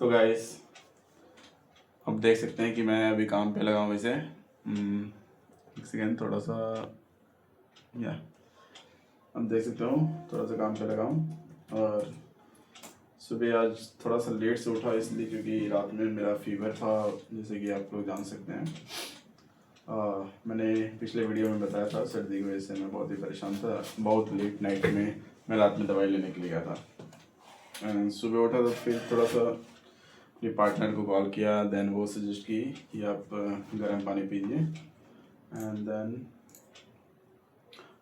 तो गाइस अब देख सकते हैं कि मैं अभी काम पे लगा हूँ वैसे। एक सेकेंड थोड़ा सा या अब देख सकते हो थोड़ा सा काम पे लगा हूँ। और सुबह आज थोड़ा सा लेट से उठा इसलिए क्योंकि रात में मेरा फीवर था, जैसे कि आप लोग जान सकते हैं। मैंने पिछले वीडियो में बताया था सर्दी की वजह से मैं बहुत ही परेशान था। बहुत लेट नाइट में मैं रात में दवाई लेने के लिए गया था। सुबह उठा तो फिर थोड़ा सा अपने पार्टनर को कॉल किया। देन वो सजेस्ट की कि आप गर्म पानी पीजिए। एंड देन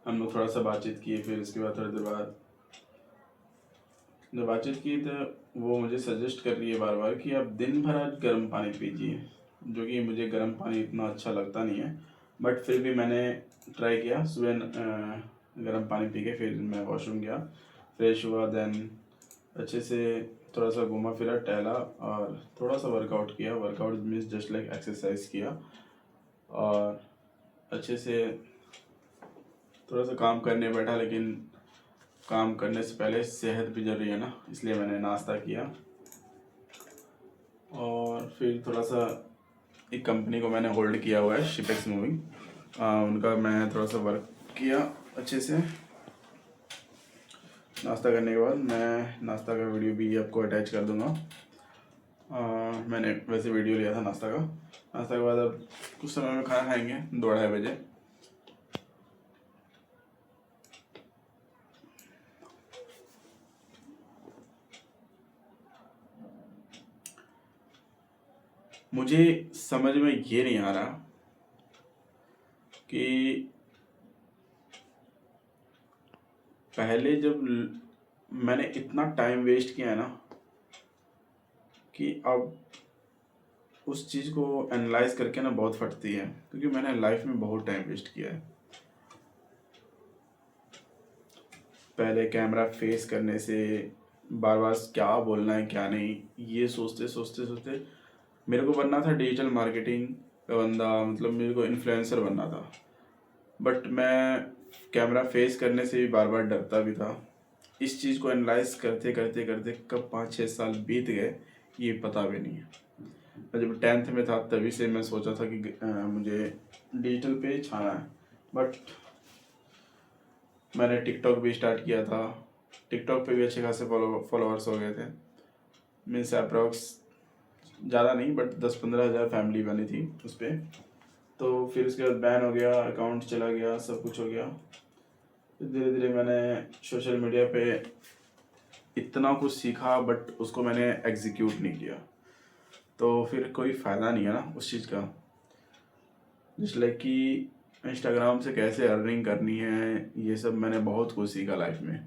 हम लोग थोड़ा सा बातचीत किए। फिर उसके बाद थोड़ी देर बाद जब बातचीत की तो वो मुझे सजेस्ट कर रही है बार बार कि आप दिन भर आज गर्म पानी पीजिए, जो कि मुझे गर्म पानी इतना अच्छा लगता नहीं है। बट फिर भी मैंने ट्राई किया। सुबह गर्म पानी पी के फिर मैं वॉशरूम गया, फ्रेश हुआ। देन अच्छे से थोड़ा सा घूमा फिरा, टहला और थोड़ा सा वर्कआउट किया। Workout means just like exercise किया। और अच्छे से थोड़ा सा काम करने बैठा, लेकिन काम करने से पहले सेहत भी जरूरी है ना, इसलिए मैंने नाश्ता किया। और फिर थोड़ा सा एक कंपनी को मैंने होल्ड किया हुआ है, शिपेक्स मूविंग। उनका मैं थोड़ा सा वर्क किया अच्छे से। नाश्ता करने के बाद मैं नाश्ता का वीडियो भी आपको अटैच कर दूंगा। मैंने वैसे वीडियो लिया था नाश्ता का। नाश्ता के बाद अब कुछ समय में खाना खाएंगे 2-2:30 बजे। मुझे समझ में ये नहीं आ रहा कि पहले जब मैंने इतना टाइम वेस्ट किया है ना, कि अब उस चीज़ को एनालाइज करके ना बहुत फटती है, क्योंकि मैंने लाइफ में बहुत टाइम वेस्ट किया है। पहले कैमरा फेस करने से बार बार क्या बोलना है क्या नहीं, ये सोचते सोचते सोचते मेरे को बनना था डिजिटल मार्केटिंग का बंदा, मतलब मेरे को इन्फ्लुएंसर बनना था। बट मैं कैमरा फेस करने से भी बार बार डरता भी था। इस चीज़ को एनालाइज करते करते करते कब 5-6 साल बीत गए ये पता भी नहीं है। मैं जब 10th में था तभी से मैं सोचा था कि मुझे डिजिटल पे छाना है। बट मैंने टिकटॉक भी स्टार्ट किया था। टिकटॉक पे भी अच्छे खासे फॉलोअर्स हो गए थे। मीन्स अप्रॉक्स ज़्यादा नहीं बट 10-15 हज़ार फैमिली बनी थी उस पर। तो फिर उसके बाद बैन हो गया, अकाउंट चला गया, सब कुछ हो गया। फिर धीरे धीरे मैंने सोशल मीडिया पे इतना कुछ सीखा बट उसको मैंने एग्जीक्यूट नहीं किया, तो फिर कोई फ़ायदा नहीं है ना उस चीज़ का। जिस लाइक कि इंस्टाग्राम से कैसे अर्निंग करनी है, ये सब मैंने बहुत कुछ सीखा लाइफ में।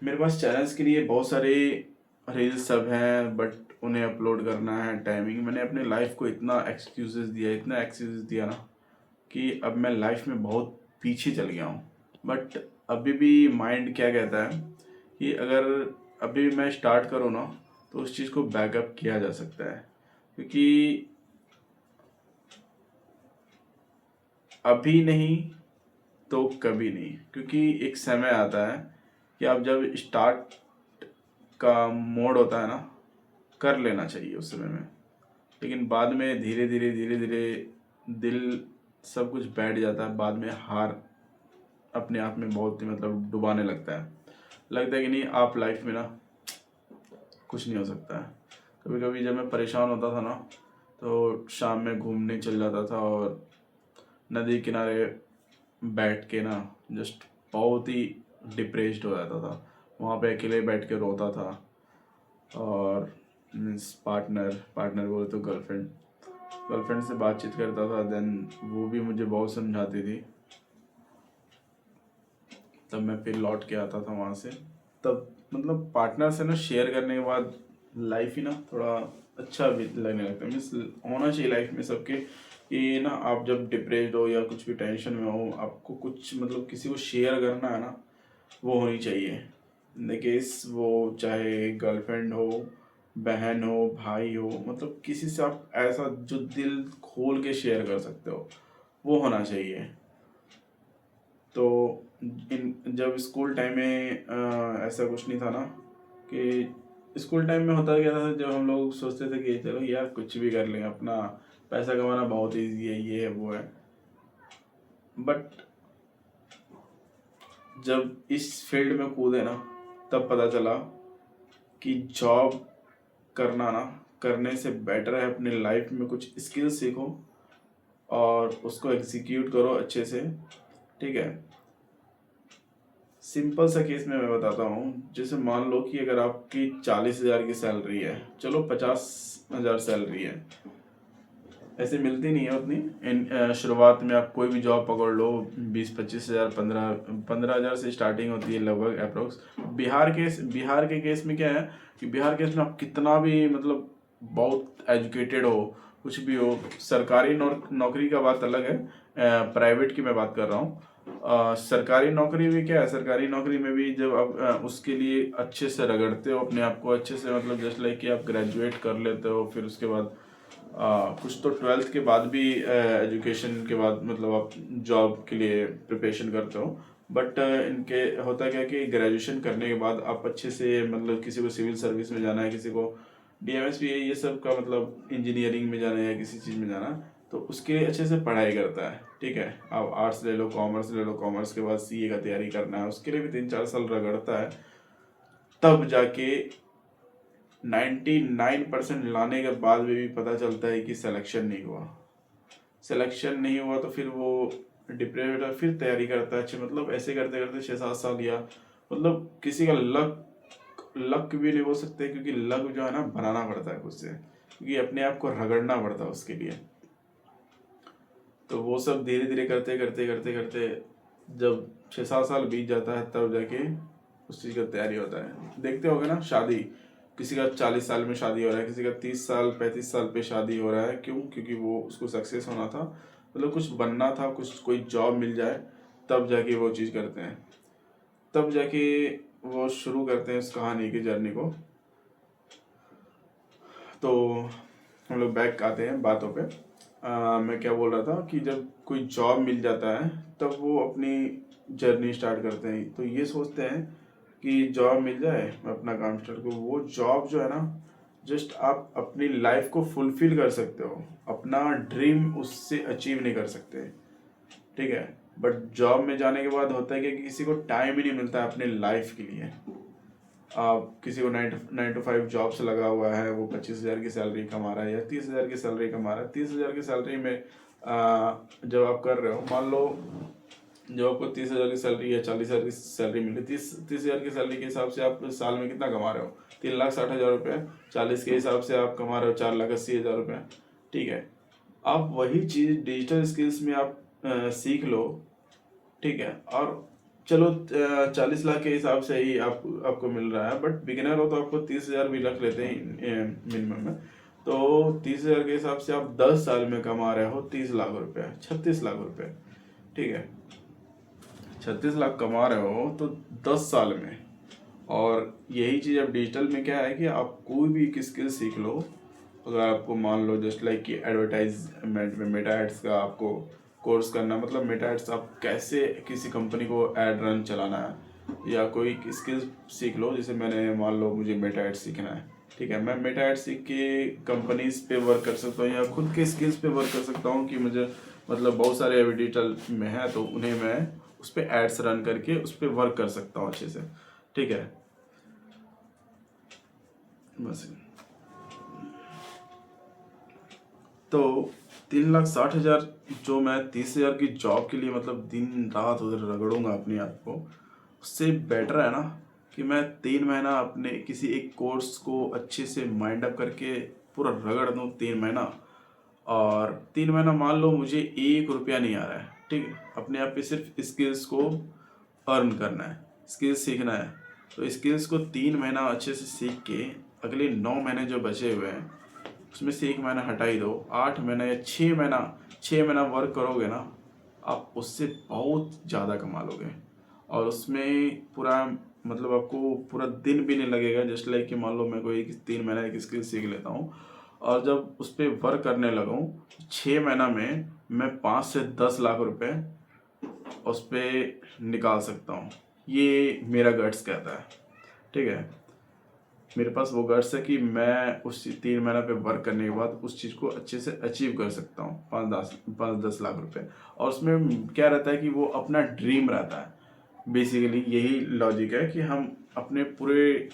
मेरे पास चैनल्स के लिए बहुत सारे रील्स सब हैं, बट उन्हें अपलोड करना है, टाइमिंग। मैंने अपने लाइफ को इतना एक्सक्यूजेस दिया ना कि अब मैं लाइफ में बहुत पीछे चल गया हूँ। बट अभी भी माइंड क्या कहता है कि अगर अभी मैं स्टार्ट करूँ ना तो उस चीज़ को बैकअप किया जा सकता है। क्योंकि अभी नहीं तो कभी नहीं, क्योंकि एक समय आता है कि आप जब स्टार्ट का मोड होता है ना, कर लेना चाहिए उस समय में। लेकिन बाद में धीरे धीरे दिल सब कुछ बैठ जाता है। बाद में हार अपने आप में बहुत ही मतलब डुबाने लगता है कि नहीं आप लाइफ में ना कुछ नहीं हो सकता है। कभी कभी जब मैं परेशान होता था ना तो शाम में घूमने चल जाता था और नदी किनारे बैठ के ना जस्ट बहुत ही डिप्रेस्ड हो जाता था। वहाँ पे अकेले बैठ के रोता था। और मीन्स पार्टनर बोले तो गर्लफ्रेंड से बातचीत करता था। देन वो भी मुझे बहुत समझाती थी। तब मैं फिर लौट के आता था वहाँ से। तब मतलब पार्टनर से ना शेयर करने के बाद लाइफ ही ना थोड़ा अच्छा भी लगने लगता है। मीन्स होना चाहिए लाइफ में सबके कि ना आप जब डिप्रेस्ड हो या कुछ भी टेंशन में हो, आपको कुछ मतलब किसी को शेयर करना है ना, वो होनी चाहिए। देखिए वो चाहे गर्लफ्रेंड हो, बहन हो, भाई हो, मतलब किसी से आप ऐसा जो दिल खोल के शेयर कर सकते हो वो होना चाहिए। तो जब स्कूल टाइम में ऐसा कुछ नहीं था ना कि स्कूल टाइम में होता क्या था, जब हम लोग सोचते थे कि चलो यार कुछ भी कर लेंगे, अपना पैसा कमाना बहुत ईजी है, ये है वो है, बट जब इस फील्ड में कूदे ना तब पता चला कि जॉब करना ना, करने से बेटर है अपनी लाइफ में कुछ स्किल सीखो और उसको एग्जीक्यूट करो अच्छे से। ठीक है, सिंपल सा केस में मैं बताता हूँ। जैसे मान लो कि अगर आपकी 40,000 की सैलरी है, चलो 50,000 सैलरी है, ऐसे मिलती नहीं है उतनी। शुरुआत में आप कोई भी जॉब पकड़ लो, 20-25,000, 15,000 से स्टार्टिंग होती है लगभग अप्रोक्स। बिहार के केस में क्या है कि बिहार के केस में आप कितना भी मतलब बहुत एजुकेटेड हो, कुछ भी हो, सरकारी नौकरी का बात अलग है, प्राइवेट की मैं बात कर रहा हूँ। सरकारी नौकरी में क्या है, सरकारी नौकरी में भी जब आप उसके लिए अच्छे से रगड़ते हो अपने आप को, अच्छे से मतलब जस्ट लाइक कि आप ग्रेजुएट कर लेते हो, फिर उसके बाद कुछ तो 12th के बाद भी एजुकेशन के बाद मतलब आप जॉब के लिए प्रिपरेशन करते हो। बट इनके होता क्या कि ग्रेजुएशन करने के बाद आप अच्छे से मतलब किसी को सिविल सर्विस में जाना है, किसी को डीएमएस भी है, ये सब का मतलब इंजीनियरिंग में जाना है या किसी चीज़ में जाना है, तो उसके लिए अच्छे से पढ़ाई करता है। ठीक है, आप आर्ट्स ले लो, कॉमर्स ले लो, कॉमर्स के बाद सीए का तैयारी करना है, उसके लिए भी 3-4 साल रगड़ता है, तब जाके 99% लाने के बाद भी पता चलता है कि सिलेक्शन नहीं हुआ। सिलेक्शन नहीं हुआ तो फिर वो डिप्रेस होता है, फिर तैयारी करता है अच्छे, मतलब ऐसे करते करते 6-7 साल, या मतलब किसी का लक लक भी नहीं बोल सकते, क्योंकि लक जो है ना बनाना पड़ता है खुद से, क्योंकि अपने आप को रगड़ना पड़ता है उसके लिए। तो वो सब धीरे धीरे करते करते करते करते जब 6-7 साल बीत जाता है, तब जाके उस चीज़ का तैयारी होता है। देखते होगे ना, शादी किसी का 40 साल में शादी हो रहा है, किसी का 30 साल 35 साल पे शादी हो रहा है, क्यों? क्योंकि वो उसको सक्सेस होना था, मतलब कुछ बनना था, कुछ कोई जॉब मिल जाए, तब जाके वो चीज़ करते हैं, तब जाके वो शुरू करते हैं उस कहानी की जर्नी को। तो हम लोग बैक आते हैं बातों पे। मैं क्या बोल रहा था कि जब कोई जॉब मिल जाता है तब वो अपनी जर्नी स्टार्ट करते हैं, तो ये सोचते हैं कि जॉब मिल जाए, मैं अपना काम स्टार्ट करूँ। वो जॉब जो है ना, जस्ट आप अपनी लाइफ को फुलफिल कर सकते हो, अपना ड्रीम उससे अचीव नहीं कर सकते। ठीक है, बट जॉब में जाने के बाद होता है कि किसी को टाइम ही नहीं मिलता है अपने लाइफ के लिए। आप किसी को 9 to 5 जॉब से लगा हुआ है, वो 25,000 की सैलरी कमा रहा है या 30,000 की सैलरी कमा रहा है। 30,000 की सैलरी में जब आप कर रहे हो, मान लो जब आपको 30,000 की सैलरी या 40,000 की सैलरी मिली, 30,000 की सैलरी के हिसाब से आप साल में कितना कमा रहे हो? 3,60,000 रुपये। 40 के हिसाब से आप कमा रहे हो 4,80,000 रुपये। ठीक है, आप वही चीज़ डिजिटल स्किल्स में आप सीख लो। ठीक है, और चलो 40 लाख के हिसाब से ही आपको मिल रहा है, बट बिगिनर हो तो आपको 30,000 भी रख लेते हैं मिनिमम में। तो 30,000 के हिसाब से आप 10 साल में कमा रहे हो 30 लाख रुपए, 36 लाख रुपए। ठीक है, 36 लाख कमा रहे हो तो 10 साल में। और यही चीज़ अब डिजिटल में क्या है कि आप कोई भी एक स्किल सीख लो। अगर आपको मान लो जस्ट लाइक कि एडवर्टाइजमेंट में मेटा एड्स का आपको कोर्स करना, मतलब मेटा एड्स आप कैसे किसी कंपनी को एड रन चलाना है, या कोई स्किल सीख लो। जैसे मैंने मान लो मुझे मेटा एड्स सीखना है, ठीक है, मैं मेटा एड्स सीख के कंपनीज पे वर्क कर सकता हूँ या खुद के स्किल्स पे वर्क कर सकता हूँ कि मुझे मतलब बहुत सारे अभी डिजिटल में है, तो उन्हें मैं उस पर एड्स रन करके उस पर वर्क कर सकता हूँ अच्छे से। ठीक है, बस। तो 3,60,000 जो मैं 30,000 की जॉब के लिए मतलब दिन रात उधर रगड़ूंगा अपने आप को, उससे बेटर है ना कि मैं 3 महीना अपने किसी एक कोर्स को अच्छे से माइंड अप करके पूरा रगड़ दूँ 3 महीना। और 3 महीना मान लो मुझे 1 रुपया नहीं आ रहा है, ठीक है, अपने आप पे सिर्फ स्किल्स को अर्न करना है, स्किल्स सीखना है। तो स्किल्स को 3 महीना अच्छे से सीख के अगले 9 महीने जो बचे हुए हैं उसमें से 1 महीना हटा ही दो, 8 महीना या 6 महीना, 6 महीना वर्क करोगे ना, आप उससे बहुत ज़्यादा कमा लोगे। और उसमें पूरा मतलब आपको पूरा दिन भी नहीं लगेगा। जस्ट लाइक कि मान लो मैं कोई 3 महीना एक स्किल सीख लेता हूँ और जब उस पर वर्क करने लगूँ, 6 महीना में मैं 5 से 10 लाख रुपए उस पर निकाल सकता हूँ। ये मेरा गट्स कहता है। ठीक है, मेरे पास वो गर्स है कि मैं उस 3 महीना पे वर्क करने के बाद उस चीज़ को अच्छे से अचीव कर सकता हूँ, 5-10 लाख रुपए। और उसमें क्या रहता है कि वो अपना ड्रीम रहता है। बेसिकली यही लॉजिक है कि हम अपने पूरे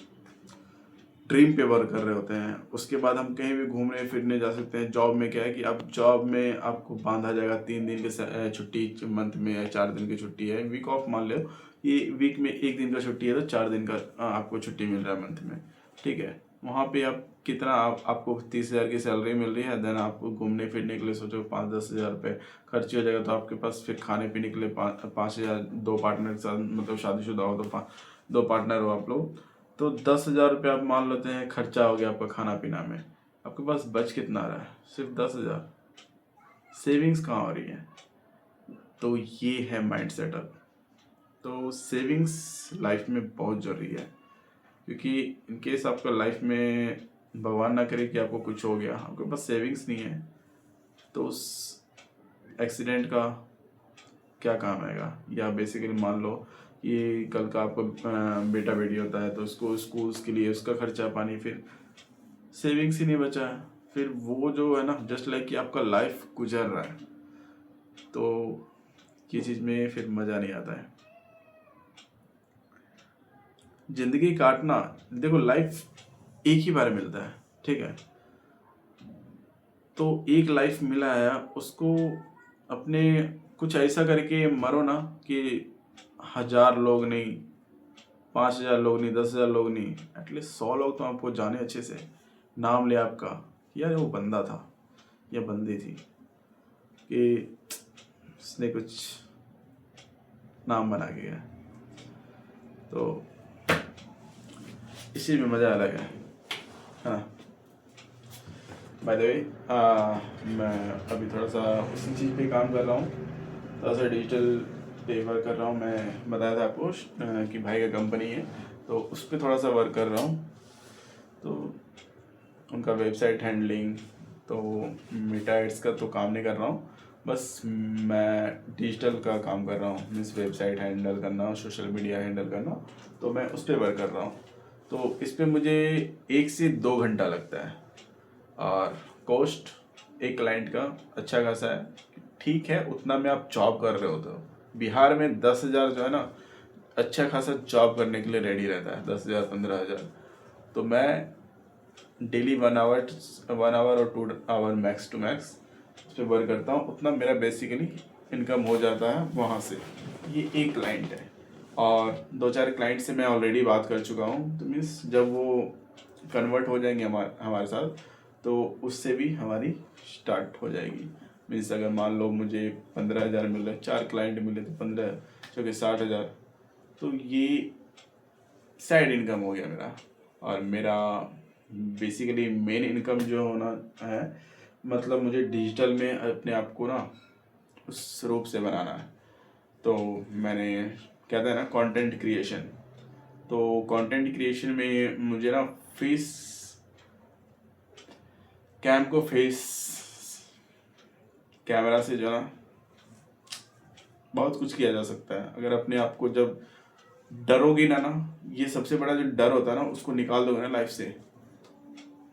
ड्रीम पे वर्क कर रहे होते हैं, उसके बाद हम कहीं भी घूमने फिरने जा सकते हैं। जॉब में क्या है कि आप जॉब में आपको बांधा जाएगा 3 दिन की छुट्टी मंथ में, या 4 दिन की छुट्टी है, वीक ऑफ मान लो, ये वीक में 1 दिन का छुट्टी है तो 4 दिन का आपको छुट्टी मिल रहा है मंथ में, ठीक है। वहाँ पे आप कितना आपको 30,000 की सैलरी मिल रही है, देन आपको घूमने फिरने के लिए सोचो 5-10 हज़ार रुपये खर्च हो जाएगा, तो आपके पास फिर खाने पीने के लिए 5,000, 2 पार्टनर के साथ, मतलब शादीशुदा हो तो 2 पार्टनर हो आप लोग, तो 10,000 रुपये आप मान लेते हैं खर्चा हो गया आपका खाना पीना में। आपके पास बच कितना रहा है? सिर्फ 10,000। सेविंग्स कहाँ हो रही है? तो ये है माइंड सेटअप। तो सेविंग्स लाइफ में बहुत ज़रूरी है, क्योंकि इन केस आपका लाइफ में भगवान ना करे कि आपको कुछ हो गया, आपके पास सेविंग्स नहीं है, तो उस एक्सीडेंट का क्या काम आएगा। या बेसिकली मान लो ये कल का आपको बेटा बेटी होता है, तो उसको स्कूल्स के लिए उसका खर्चा पानी, फिर सेविंग्स ही नहीं बचा है, फिर वो जो है ना, जस्ट लाइक कि आपका लाइफ गुजर रहा है, तो ये चीज़ में फिर मज़ा नहीं आता है। जिंदगी काटना, देखो लाइफ एक ही बार मिलता है, ठीक है, तो एक लाइफ मिला है, उसको अपने कुछ ऐसा करके मरो ना कि 1,000 लोग नहीं, 5,000 लोग नहीं, 10,000 लोग नहीं, एटलीस्ट 100 लोग तो आपको जाने अच्छे से, नाम ले आपका, यार वो बंदा था या बंदी थी कि उसने कुछ नाम बना के गया, तो इसी में मज़ा अलग है। हाँ, बाय द वे, मैं अभी थोड़ा सा उसी चीज़ पे काम कर रहा हूँ, थोड़ा सा डिजिटल पे वर्क कर रहा हूँ। मैं बताया था आपको कि भाई का कंपनी है, तो उस पर थोड़ा सा वर्क कर रहा हूँ, तो उनका वेबसाइट हैंडलिंग, तो मीटा एड्स का तो काम नहीं कर रहा हूँ, बस मैं डिजिटल का काम कर रहा हूँ, मीन्स वेबसाइट हैंडल करना, सोशल मीडिया हैंडल करना, तो मैं उस पर वर्क कर रहा हूँ। तो इस पर मुझे 1 से 2 घंटा लगता है, और कॉस्ट एक क्लाइंट का अच्छा खासा है, ठीक है, उतना में आप जॉब कर रहे हो तो बिहार में 10,000 जो है ना, अच्छा खासा जॉब करने के लिए रेडी रहता है, 10,000 15,000। तो मैं डेली 1 आवर और 2 आवर मैक्स टू मैक्स उस पर वर्क करता हूँ, उतना मेरा बेसिकली इनकम हो जाता है वहाँ से। ये एक क्लाइंट है, और 2-4 क्लाइंट से मैं ऑलरेडी बात कर चुका हूँ, तो मीन्स जब वो कन्वर्ट हो जाएंगे हमारे साथ, तो उससे भी हमारी स्टार्ट हो जाएगी। मीन्स अगर मान लो मुझे 15,000 मिल रहा है, 4 क्लाइंट मिले तो 15 चौके 60,000, तो ये साइड इनकम हो गया मेरा। और मेरा बेसिकली मेन इनकम जो होना है, मतलब मुझे डिजिटल में अपने आप को ना उस रूप से बनाना है। तो मैंने कहते हैं ना कंटेंट क्रिएशन, तो कंटेंट क्रिएशन में मुझे ना फेस कैमरा से जो ना बहुत कुछ किया जा सकता है। अगर अपने आप को जब डरोगी ना, ये सबसे बड़ा जो डर होता है ना, उसको निकाल दोगे ना लाइफ से,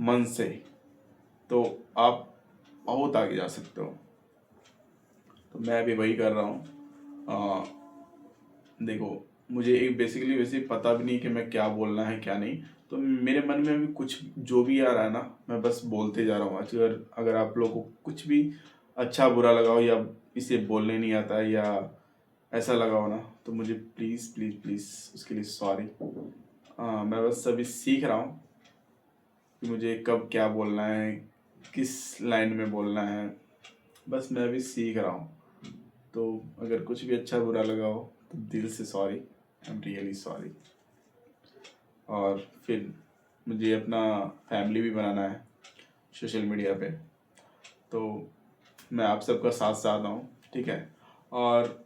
मन से, तो आप बहुत आगे जा सकते हो। तो मैं भी वही कर रहा हूँ। देखो, मुझे एक बेसिकली वैसे पता भी नहीं कि मैं क्या बोलना है क्या नहीं, तो मेरे मन में अभी कुछ जो भी आ रहा है ना, मैं बस बोलते जा रहा हूँ। अगर आप लोगों को कुछ भी अच्छा बुरा लगा हो, या इसे बोलने नहीं आता है, या ऐसा लगा हो ना, तो मुझे प्लीज़ प्लीज़ प्लीज़ उसके लिए सॉरी। मैं बस अभी सीख रहा हूँ कि मुझे कब क्या बोलना है, किस लाइन में बोलना है, बस मैं अभी सीख रहा हूँ। तो अगर कुछ भी अच्छा बुरा लगा हो तो दिल से sorry, I am really sorry. और फिर मुझे अपना फैमिली भी बनाना है सोशल मीडिया पे, तो मैं आप सबका साथ चाहता हूँ, ठीक है। और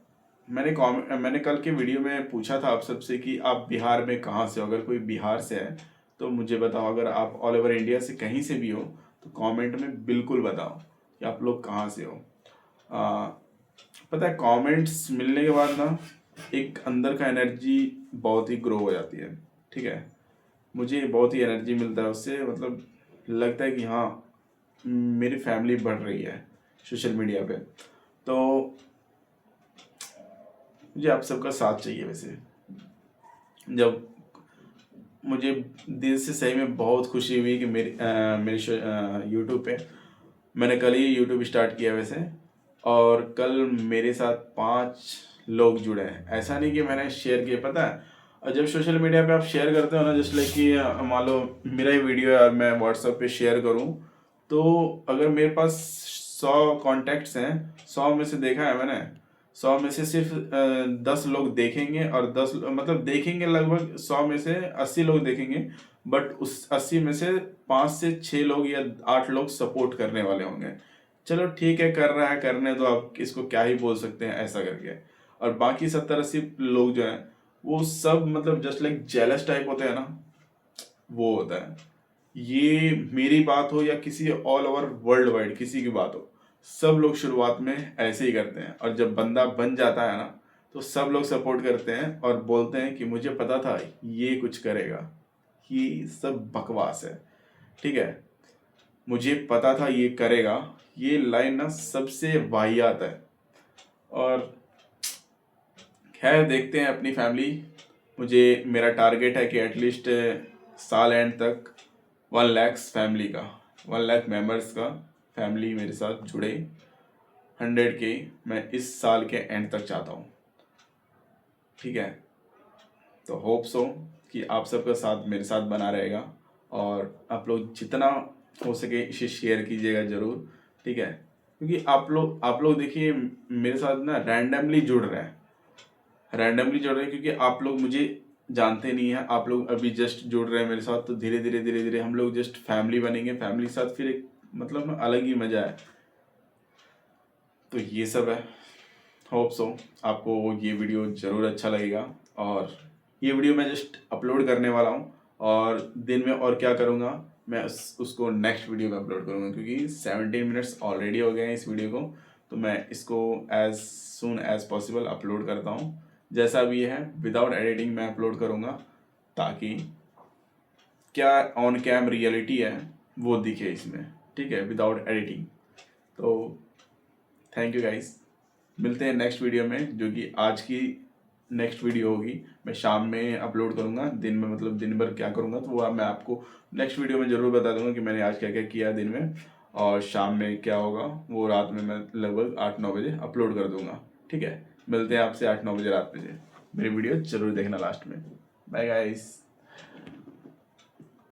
मैंने कल के वीडियो में पूछा था आप सबसे कि आप बिहार में कहाँ से हो। अगर कोई बिहार से है तो मुझे बताओ, अगर आप ऑल ओवर इंडिया से कहीं से भी हो तो कमेंट में बिल्कुल बताओ कि आप लोग कहाँ से हो। पता है, कमेंट्स मिलने के बाद ना एक अंदर का एनर्जी बहुत ही ग्रो हो जाती है, ठीक है। मुझे बहुत ही एनर्जी मिलता है उससे, मतलब लगता है कि हाँ मेरी फैमिली बढ़ रही है सोशल मीडिया पे। तो मुझे आप सबका साथ चाहिए। वैसे जब मुझे दिल से सही में बहुत खुशी हुई कि मेरी यूट्यूब पे, मैंने कल ही यूट्यूब स्टार्ट किया वैसे, और कल मेरे साथ 5 लोग जुड़े हैं। ऐसा नहीं कि मैंने शेयर किया, पता है, और जब सोशल मीडिया पे आप शेयर करते हो ना, जस्ट लाइक कि मान लो मेरा ही वीडियो है और मैं व्हाट्सएप पे शेयर करूं, तो अगर मेरे पास 100 कॉन्टैक्ट्स हैं, 100 में से देखा है मैंने, 100 में से सिर्फ 10 लोग देखेंगे, और 10 मतलब देखेंगे, लगभग 100 में से 80 लोग देखेंगे, बट उस 80 में से 5 से 6 लोग या 8 लोग सपोर्ट करने वाले होंगे। चलो ठीक है, कर रहा है, करने दो, आप इसको क्या ही बोल सकते हैं ऐसा करके। और बाकी 70-80 लोग जो हैं वो सब मतलब जस्ट लाइक जेलस टाइप होते हैं ना, वो होता है। ये मेरी बात हो या किसी ऑल ओवर वर्ल्ड वाइड किसी की बात हो, सब लोग शुरुआत में ऐसे ही करते हैं, और जब बंदा बन जाता है ना, तो सब लोग सपोर्ट करते हैं और बोलते हैं कि मुझे पता था ये कुछ करेगा। ये सब बकवास है, ठीक है। मुझे पता था ये करेगा, ये लाइन ना सबसे वाहियात है। और खैर देखते हैं अपनी फैमिली। मुझे मेरा टारगेट है कि एटलीस्ट साल एंड तक 1 लाख फैमिली का, 1 लाख मेंबर्स का फैमिली मेरे साथ जुड़े। 100K मैं इस साल के एंड तक चाहता हूँ, ठीक है। तो होप सो कि आप सबका साथ मेरे साथ बना रहेगा, और आप लोग जितना हो सके इसे शेयर कीजिएगा ज़रूर, ठीक है। क्योंकि आप लोग देखिए मेरे साथ ना रैंडमली जुड़ रहे हैं, क्योंकि आप लोग मुझे जानते नहीं हैं, आप लोग अभी जस्ट जुड़ रहे हैं मेरे साथ, तो धीरे धीरे धीरे धीरे हम लोग जस्ट फैमिली बनेंगे, फैमिली के साथ फिर एक मतलब ना अलग ही मज़ा है। तो ये सब है। होप सो आपको ये वीडियो ज़रूर अच्छा लगेगा, और ये वीडियो मैं जस्ट अपलोड करने वाला हूँ, और दिन में और क्या करूँगा मैं उसको नेक्स्ट वीडियो में अपलोड करूँगा, क्योंकि 17 मिनट्स ऑलरेडी हो गए हैं इस वीडियो को। तो मैं इसको as soon as possible upload करता हूँ, जैसा भी है विदाउट एडिटिंग मैं अपलोड करूँगा, ताकि क्या ऑन कैम रियलिटी है वो दिखे इसमें, ठीक है, विदाउट एडिटिंग। तो थैंक यू गाइस, मिलते हैं नेक्स्ट वीडियो में, जो कि आज की नेक्स्ट वीडियो होगी। मैं शाम में अपलोड करूँगा, दिन में मतलब दिन भर क्या करूँगा तो वो मैं आपको नेक्स्ट वीडियो में ज़रूर बता दूंगा कि मैंने आज क्या क्या किया दिन में, और शाम में क्या होगा वो रात में मैं लगभग 8-9 बजे अपलोड कर दूंगा, ठीक है। मिलते हैं आपसे 8-9 बजे रात में। मेरी वीडियो ज़रूर देखना लास्ट में। Bye guys.